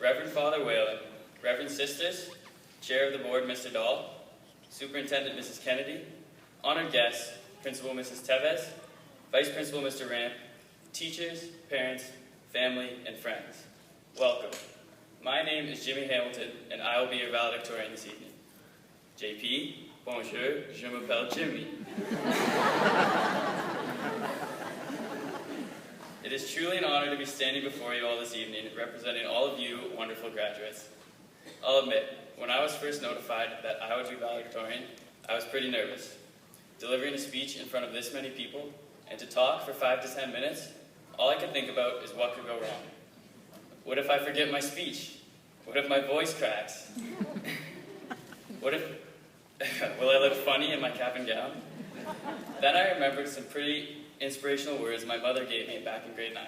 Reverend Father Whalen, Reverend Sisters, Chair of the Board Mr. Dahl, Superintendent Mrs. Kennedy, honored guests, Principal Mrs. Tevez, Vice Principal Mr. Ramp, teachers, parents, family, and friends. Welcome. My name is Jimmy Hamilton, and I will be your valedictorian this evening. JP, bonjour, je m'appelle Jimmy. It is truly an honor to be standing before you all this evening, representing all of you wonderful graduates. I'll admit, when I was first notified that I would be valedictorian, I was pretty nervous. Delivering a speech in front of this many people, and to talk for 5 to 10 minutes, all I could think about is what could go wrong. What if I forget my speech? What if my voice cracks? What if, will I look funny in my cap and gown? Then I remembered some pretty inspirational words my mother gave me back in grade 9.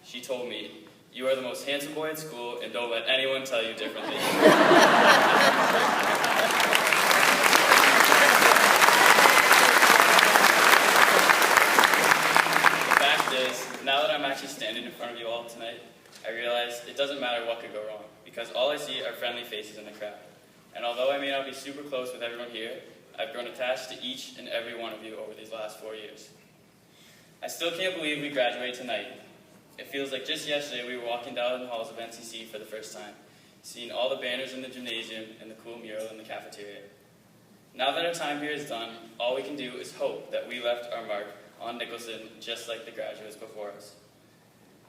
She told me, "You are the most handsome boy at school, and don't let anyone tell you differently." The fact is, now that I'm actually standing in front of you all tonight, I realize it doesn't matter what could go wrong, because all I see are friendly faces in the crowd. And although I may not be super close with everyone here, I've grown attached to each and every one of you over these last 4 years. I still can't believe we graduate tonight. It feels like just yesterday we were walking down the halls of NCC for the first time, seeing all the banners in the gymnasium and the cool mural in the cafeteria. Now that our time here is done, all we can do is hope that we left our mark on Nicholson just like the graduates before us.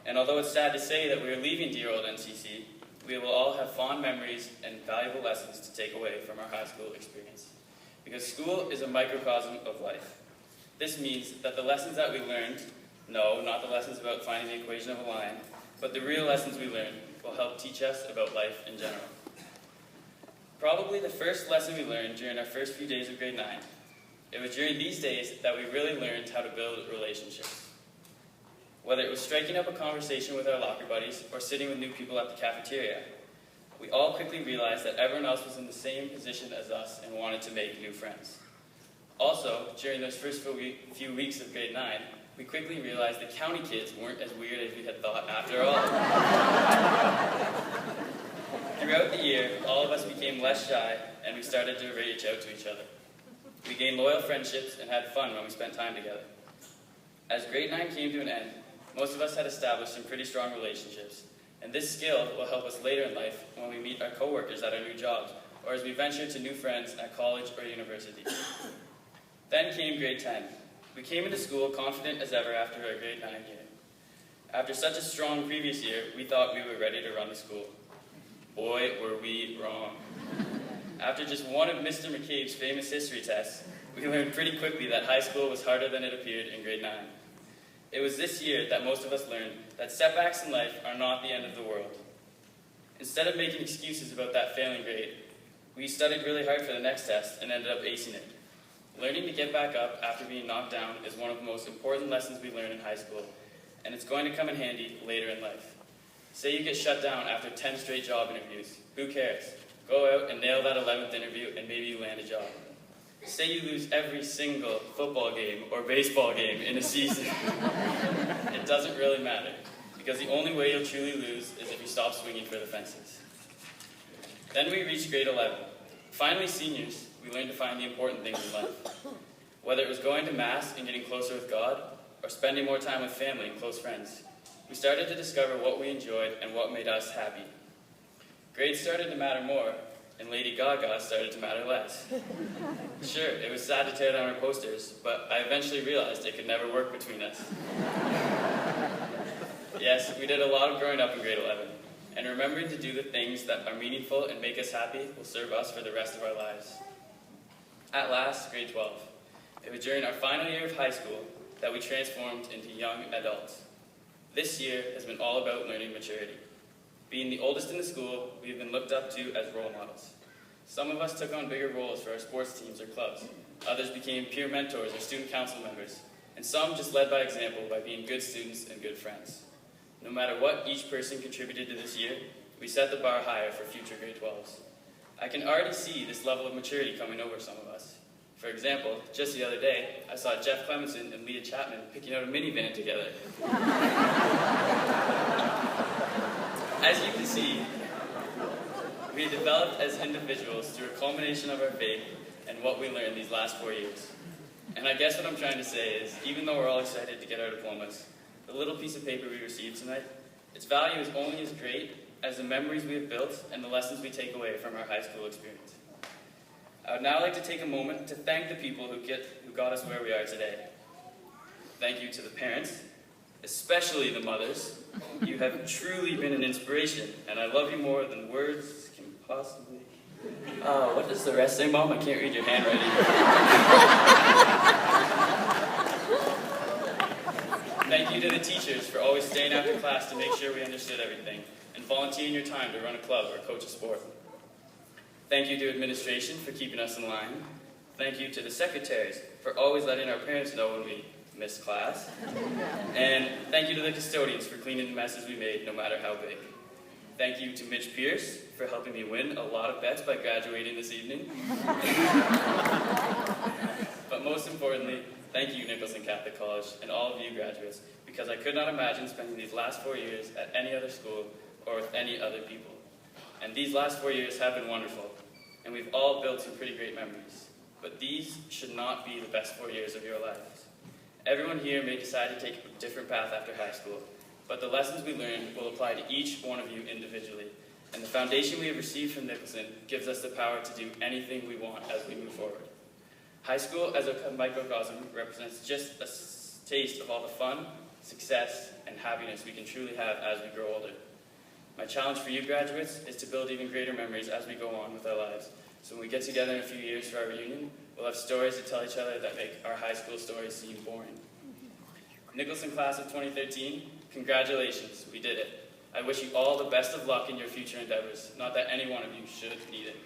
And although it's sad to say that we are leaving dear old NCC, we will all have fond memories and valuable lessons to take away from our high school experience. Because school is a microcosm of life. This means that the lessons that we learned, no, not the lessons about finding the equation of a line, but the real lessons we learned will help teach us about life in general. Probably the first lesson we learned during our first few days of grade 9, it was during these days that we really learned how to build relationships. Whether it was striking up a conversation with our locker buddies or sitting with new people at the cafeteria, we all quickly realized that everyone else was in the same position as us and wanted to make new friends. Also, during those first few weeks of grade 9, we quickly realized the county kids weren't as weird as we had thought after all. Throughout the year, all of us became less shy, and we started to reach out to each other. We gained loyal friendships and had fun when we spent time together. As grade 9 came to an end, most of us had established some pretty strong relationships, and this skill will help us later in life when we meet our coworkers at our new jobs, or as we venture to new friends at college or university. Then came grade 10. We came into school confident as ever after our grade 9 year. After such a strong previous year, we thought we were ready to run the school. Boy, were we wrong. After just one of Mr. McCabe's famous history tests, we learned pretty quickly that high school was harder than it appeared in grade 9. It was this year that most of us learned that setbacks in life are not the end of the world. Instead of making excuses about that failing grade, we studied really hard for the next test and ended up acing it. Learning to get back up after being knocked down is one of the most important lessons we learn in high school, and it's going to come in handy later in life. Say you get shut down after 10 straight job interviews. Who cares? Go out and nail that 11th interview and maybe you land a job. Say you lose every single football game or baseball game in a season. It doesn't really matter, because the only way you'll truly lose is if you stop swinging for the fences. Then we reached grade 11. Finally, seniors, we learned to find the important things in life. Whether it was going to Mass and getting closer with God, or spending more time with family and close friends, we started to discover what we enjoyed and what made us happy. Grades started to matter more, and Lady Gaga started to matter less. Sure, it was sad to tear down our posters, but I eventually realized it could never work between us. Yes, we did a lot of growing up in grade 11, and remembering to do the things that are meaningful and make us happy will serve us for the rest of our lives. At last, grade 12. It was during our final year of high school that we transformed into young adults. This year has been all about learning maturity. Being the oldest in the school, we have been looked up to as role models. Some of us took on bigger roles for our sports teams or clubs. Others became peer mentors or student council members. And some just led by example by being good students and good friends. No matter what each person contributed to this year, we set the bar higher for future grade 12s. I can already see this level of maturity coming over some of us. For example, just the other day, I saw Jeff Clemenson and Leah Chapman picking out a minivan together. As you can see, We developed as individuals through a culmination of our faith and what we learned these last 4 years. And I guess what I'm trying to say is, even though we're all excited to get our diplomas, the little piece of paper we received tonight, its value is only as great as the memories we have built and the lessons we take away from our high school experience. I would now like to take a moment to thank the people who got us where we are today. Thank you to the parents, especially the mothers. You have truly been an inspiration, and I love you more than words can possibly. What does the rest say, Mom? I can't read your handwriting. Thank you to the teachers for always staying after class to make sure we understood everything, and volunteering your time to run a club or coach a sport. Thank you to administration for keeping us in line. Thank you to the secretaries for always letting our parents know when we missed class. And thank you to the custodians for cleaning the messes we made, no matter how big. Thank you to Mitch Pierce for helping me win a lot of bets by graduating this evening. But most importantly, thank you, Nicholson Catholic College, and all of you graduates, because I could not imagine spending these last 4 years at any other school or with any other people. And these last 4 years have been wonderful, and we've all built some pretty great memories. But these should not be the best 4 years of your lives. Everyone here may decide to take a different path after high school, but the lessons we learned will apply to each one of you individually, and the foundation we have received from Nicholson gives us the power to do anything we want as we move forward. High school as a microcosm represents just a taste of all the fun, success, and happiness we can truly have as we grow older. My challenge for you graduates is to build even greater memories as we go on with our lives. So when we get together in a few years for our reunion, we'll have stories to tell each other that make our high school stories seem boring. Nicholson class of 2013, congratulations, we did it. I wish you all the best of luck in your future endeavors, not that any one of you should need it.